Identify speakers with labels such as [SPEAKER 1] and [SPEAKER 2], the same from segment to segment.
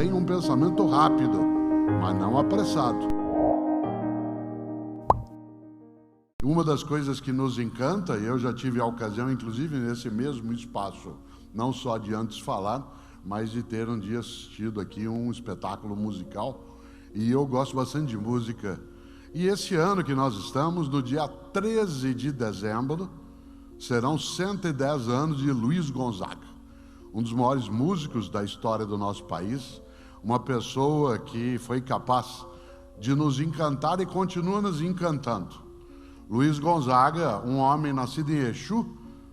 [SPEAKER 1] Tem um pensamento rápido, mas não apressado. Uma das coisas que nos encanta, e eu já tive a ocasião, inclusive nesse mesmo espaço, não só de antes falar, mas de ter um dia assistido aqui um espetáculo musical, e eu gosto bastante de música. E esse ano que nós estamos, no dia 13 de dezembro, serão 110 anos de Luiz Gonzaga, um dos maiores músicos da história do nosso país, uma pessoa que foi capaz de nos encantar e continua nos encantando. Luiz Gonzaga, um homem nascido em Exu,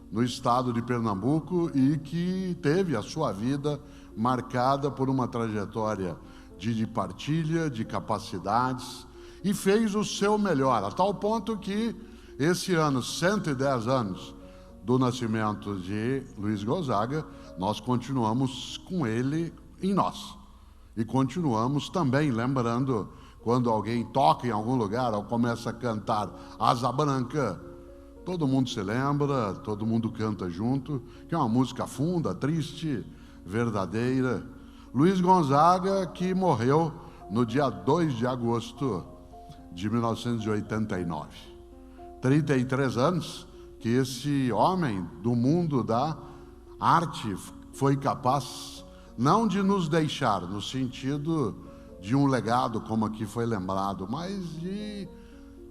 [SPEAKER 1] no estado de Pernambuco, e que teve a sua vida marcada por uma trajetória de partilha, de capacidades, e fez o seu melhor, a tal ponto que esse ano, 110 anos do nascimento de Luiz Gonzaga, nós continuamos com ele em nós. E continuamos também lembrando, quando alguém toca em algum lugar ou começa a cantar Asa Branca, todo mundo se lembra, todo mundo canta junto, que é uma música funda, triste, verdadeira. Luiz Gonzaga, que morreu no dia 2 de agosto de 1989. 33 anos que esse homem do mundo da arte foi capaz não de nos deixar no sentido de um legado, como aqui foi lembrado, mas de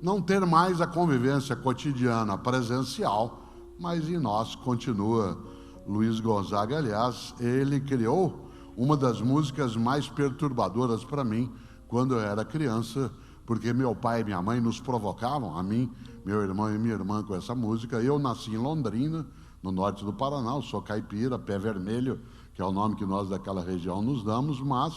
[SPEAKER 1] não ter mais a convivência cotidiana presencial, mas em nós continua Luiz Gonzaga. Aliás, ele criou uma das músicas mais perturbadoras para mim quando eu era criança, porque meu pai e minha mãe nos provocavam, a mim, meu irmão e minha irmã, com essa música. Eu nasci em Londrina, no norte do Paraná, eu sou caipira, pé vermelho, que é o nome que nós daquela região nos damos, mas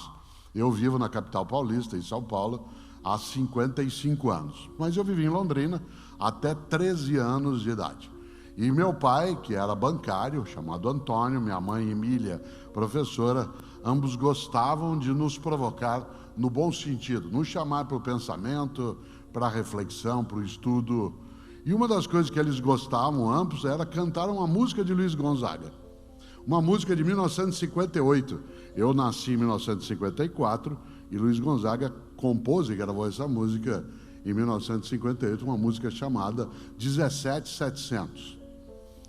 [SPEAKER 1] eu vivo na capital paulista, em São Paulo, há 55 anos. Mas eu vivi em Londrina até 13 anos de idade. E meu pai, que era bancário, chamado Antônio, minha mãe, Emília, professora, ambos gostavam de nos provocar no bom sentido, nos chamar para o pensamento, para a reflexão, para o estudo. E uma das coisas que eles gostavam, ambos, era cantar uma música de Luiz Gonzaga. Uma música de 1958. Eu nasci em 1954 e Luiz Gonzaga compôs e gravou essa música em 1958, uma música chamada 17700.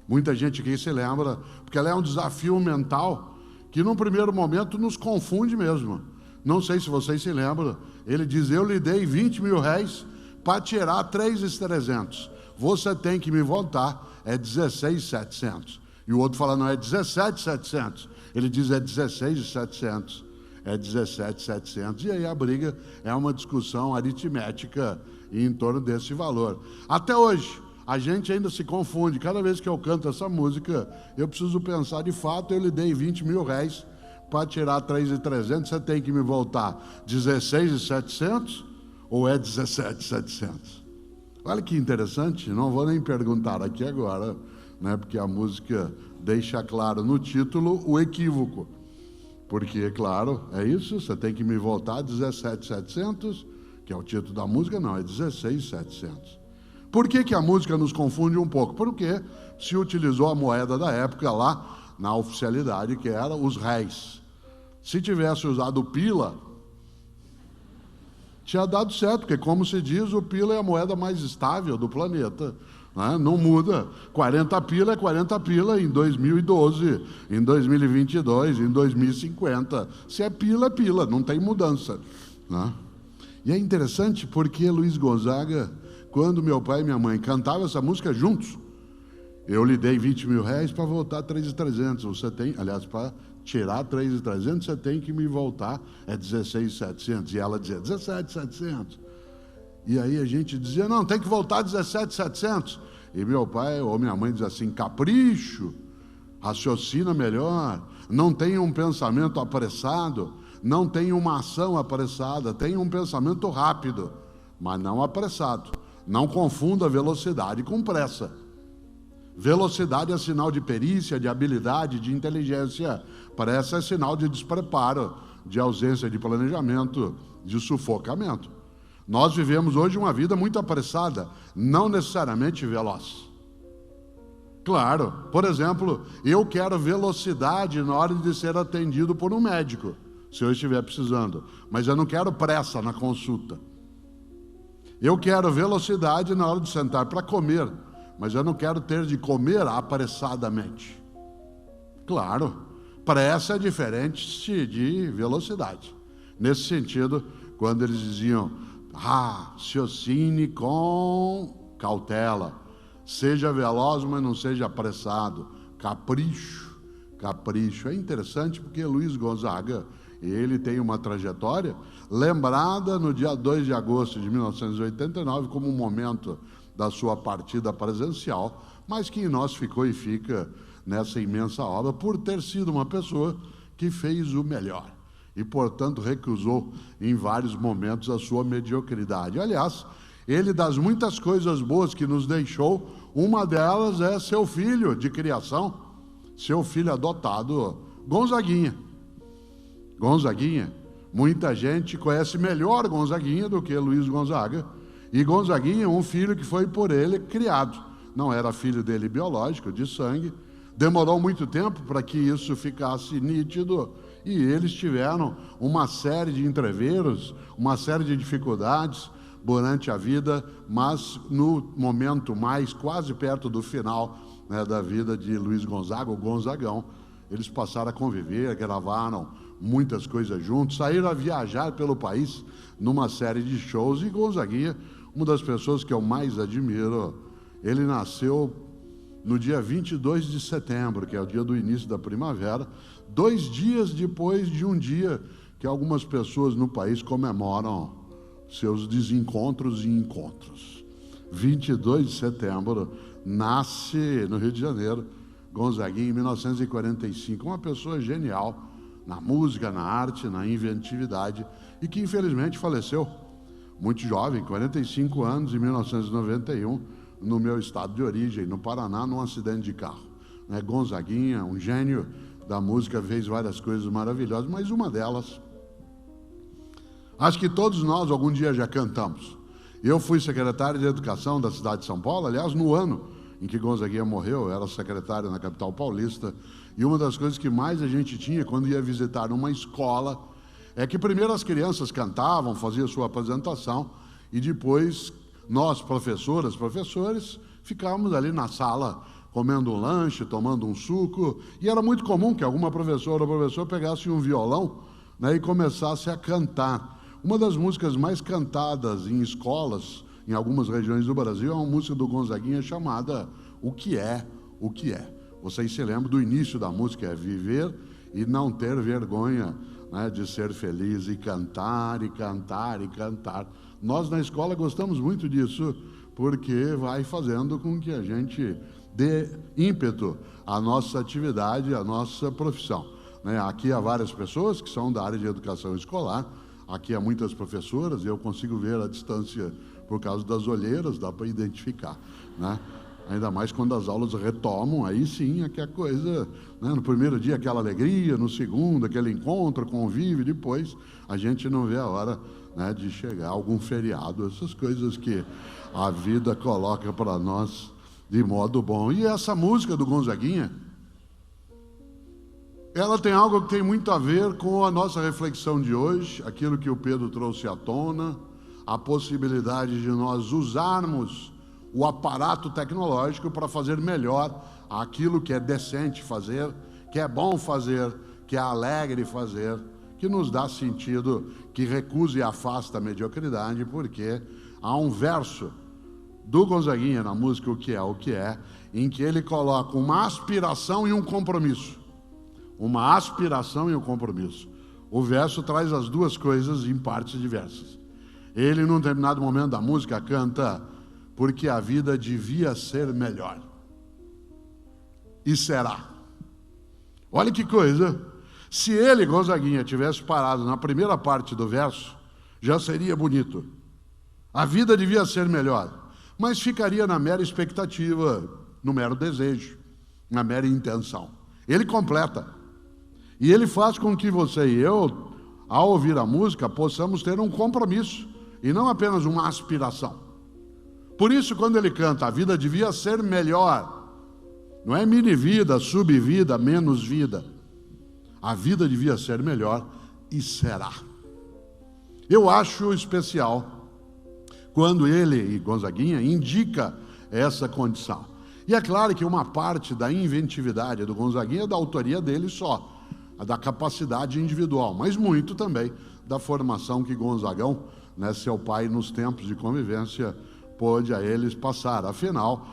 [SPEAKER 1] Muita gente aqui se lembra, porque ela é um desafio mental que num primeiro momento nos confunde mesmo. Não sei se vocês se lembram, ele diz: eu lhe dei 20 mil reais para tirar 3.300. Você tem que me voltar, é 16.700. E o outro fala: não, é 17.700. Ele diz: é 16.700. É 17.700. E aí a briga é uma discussão aritmética em torno desse valor. Até hoje, a gente ainda se confunde. Cada vez que eu canto essa música, eu preciso pensar: de fato, eu lhe dei 20 mil reais para tirar 3.300, você tem que me voltar 16.700 ou é 17.700? Olha que interessante, não vou nem perguntar aqui agora, né, porque a música deixa claro no título o equívoco. Porque, claro, é isso, você tem que me voltar 17.700, que é o título da música, não, é 16.700. Por que a música nos confunde um pouco? Porque se utilizou a moeda da época lá, na oficialidade, que era os réis. Se tivesse usado o pila, tinha dado certo, porque, como se diz, o pila é a moeda mais estável do planeta, né? Não muda. 40 pila é 40 pila em 2012, em 2022, em 2050. Se é pila, não tem mudança, né? E é interessante porque Luiz Gonzaga, quando meu pai e minha mãe cantavam essa música juntos, eu lhe dei 20 mil reais para voltar 3.300. Você tem, aliás, para tirar 3.300, você tem que me voltar, é 16.700. E ela dizia 17.700. E aí a gente dizia: não, tem que voltar 17.700. E meu pai ou minha mãe dizia assim: capricho, raciocina melhor, não tenha um pensamento apressado, não tenha uma ação apressada, tenha um pensamento rápido, mas não apressado. Não confunda velocidade com pressa. Velocidade é sinal de perícia, de habilidade, de inteligência. Pressa é sinal de despreparo, de ausência de planejamento, de sufocamento. Nós vivemos hoje uma vida muito apressada, não necessariamente veloz. Claro, por exemplo, eu quero velocidade na hora de ser atendido por um médico. se eu estiver precisando. Mas eu não quero pressa na consulta. Eu quero velocidade na hora de sentar para comer, mas eu não quero ter de comer apressadamente. Claro, pressa é diferente de velocidade. Nesse sentido, quando eles diziam, raciocine com cautela, seja veloz, mas não seja apressado, capricho. É interessante porque Luiz Gonzaga, ele tem uma trajetória lembrada no dia 2 de agosto de 1989 como um momento da sua partida presencial, mas que em nós ficou e fica nessa imensa obra por ter sido uma pessoa que fez o melhor e, portanto, recusou em vários momentos a sua mediocridade. Aliás, ele, das muitas coisas boas que nos deixou, uma delas é seu filho de criação, seu filho adotado, Gonzaguinha. Muita gente conhece melhor Gonzaguinha do que Luiz Gonzaga. E Gonzaguinha, um filho que foi por ele criado. Não era filho dele biológico, de sangue. Demorou muito tempo para que isso ficasse nítido. E eles tiveram uma série de entreveros, uma série de dificuldades durante a vida, mas no momento mais quase perto do final, né, da vida de Luiz Gonzaga, o Gonzagão, eles passaram a conviver, gravaram muitas coisas juntos, saíram a viajar pelo país numa série de shows. E Gonzaguinha, uma das pessoas que eu mais admiro, ele nasceu no dia 22 de setembro, que é o dia do início da primavera, 2 dias depois de um dia que algumas pessoas no país comemoram seus desencontros e encontros. 22 de setembro, nasce no Rio de Janeiro, Gonzaguinha, em 1945, uma pessoa genial na música, na arte, na inventividade, e que infelizmente faleceu muito jovem, 45 anos, em 1991, no meu estado de origem, no Paraná, num acidente de carro. Gonzaguinha, um gênio da música, fez várias coisas maravilhosas, mas uma delas, acho que todos nós algum dia já cantamos. Eu fui secretário de Educação da cidade de São Paulo, aliás, no ano em que Gonzaguinha morreu, eu era secretário na capital paulista, e uma das coisas que mais a gente tinha quando ia visitar uma escola é que primeiro as crianças cantavam, faziam sua apresentação, e depois nós, professoras, professores, ficávamos ali na sala comendo um lanche, tomando um suco, e era muito comum que alguma professora ou professor pegasse um violão, né, e começasse a cantar. Uma das músicas mais cantadas em escolas, em algumas regiões do Brasil, é uma música do Gonzaguinha chamada O Que É, O Que É. Vocês se lembram do início da música, é viver e não ter vergonha, né, de ser feliz, e cantar, e cantar, e cantar. Nós na escola gostamos muito disso, porque vai fazendo com que a gente dê ímpeto à nossa atividade, à nossa profissão. Aqui há várias pessoas que são da área de educação escolar, aqui há muitas professoras, e eu consigo ver a distância por causa das olheiras, dá para identificar, né? Ainda mais quando as aulas retomam, aí sim é que a coisa, né, no primeiro dia aquela alegria, no segundo aquele encontro, convívio, depois a gente não vê a hora, né, de chegar algum feriado, essas coisas que a vida coloca para nós de modo bom. E essa música do Gonzaguinha, ela tem algo que tem muito a ver com a nossa reflexão de hoje, aquilo que o Pedro trouxe à tona, a possibilidade de nós usarmos o aparato tecnológico para fazer melhor aquilo que é decente fazer, que é bom fazer, que é alegre fazer, que nos dá sentido, que recusa e afasta a mediocridade, porque há um verso do Gonzaguinha na música O Que É, em que ele coloca uma aspiração e um compromisso. Uma aspiração e um compromisso. O verso traz as duas coisas em partes diversas. Ele, num determinado momento da música, canta: porque a vida devia ser melhor. E será. Olha que coisa. Se ele, Gonzaguinha, tivesse parado na primeira parte do verso, já seria bonito. A vida devia ser melhor. Mas ficaria na mera expectativa, no mero desejo, na mera intenção. Ele completa. E ele faz com que você e eu, ao ouvir a música, possamos ter um compromisso e não apenas uma aspiração. Por isso, quando ele canta, a vida devia ser melhor, não é mini vida, subvida, menos vida. A vida devia ser melhor, e será. Eu acho especial quando ele, e Gonzaguinha, indica essa condição. E é claro que uma parte da inventividade do Gonzaguinha é da autoria dele só, a da capacidade individual, mas muito também da formação que Gonzagão, né, seu pai, nos tempos de convivência, pôde a eles passar. Afinal,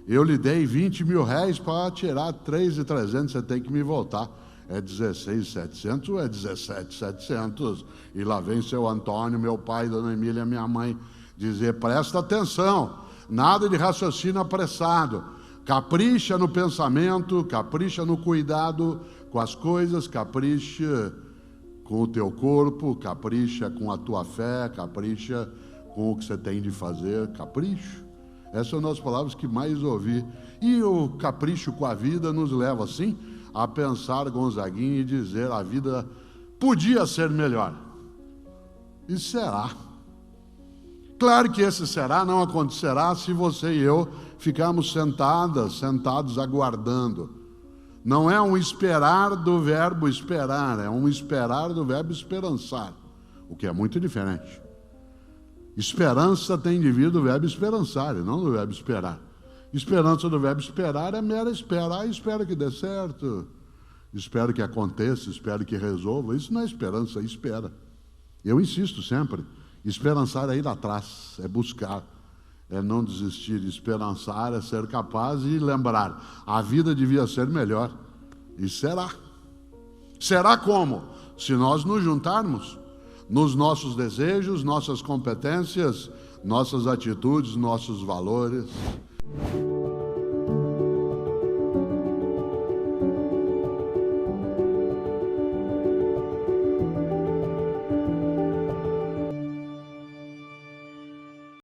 [SPEAKER 1] eu lhe dei 20 mil réis para tirar 3.300, você tem que me voltar. É 16.700 ou é 17.700? E lá vem seu Antônio, meu pai, dona Emília, minha mãe, dizer, presta atenção, nada de raciocínio apressado, capricha no pensamento, capricha no cuidado com as coisas, capricha com o teu corpo, capricha com a tua fé, capricha com o que você tem de fazer, capricho. Essas são as palavras que mais ouvi. E o capricho com a vida nos leva, assim, a pensar, Gonzaguinha, e dizer, a vida podia ser melhor. E será. Claro que esse será não acontecerá se você e eu ficarmos sentados aguardando. Não é um esperar do verbo esperar, é um esperar do verbo esperançar, o que é muito diferente. Esperança tem de vir do verbo esperançar, e não do verbo esperar. Esperança do verbo esperar é mera espera. Espero que dê certo, espero que aconteça, espero que resolva. Isso não é esperança, é espera. Eu insisto sempre, esperançar é ir atrás, é buscar, é não desistir. Esperançar é ser capaz e lembrar, a vida devia ser melhor, e será. Será como? Se nós nos juntarmos nos nossos desejos, nossas competências, nossas atitudes, nossos valores.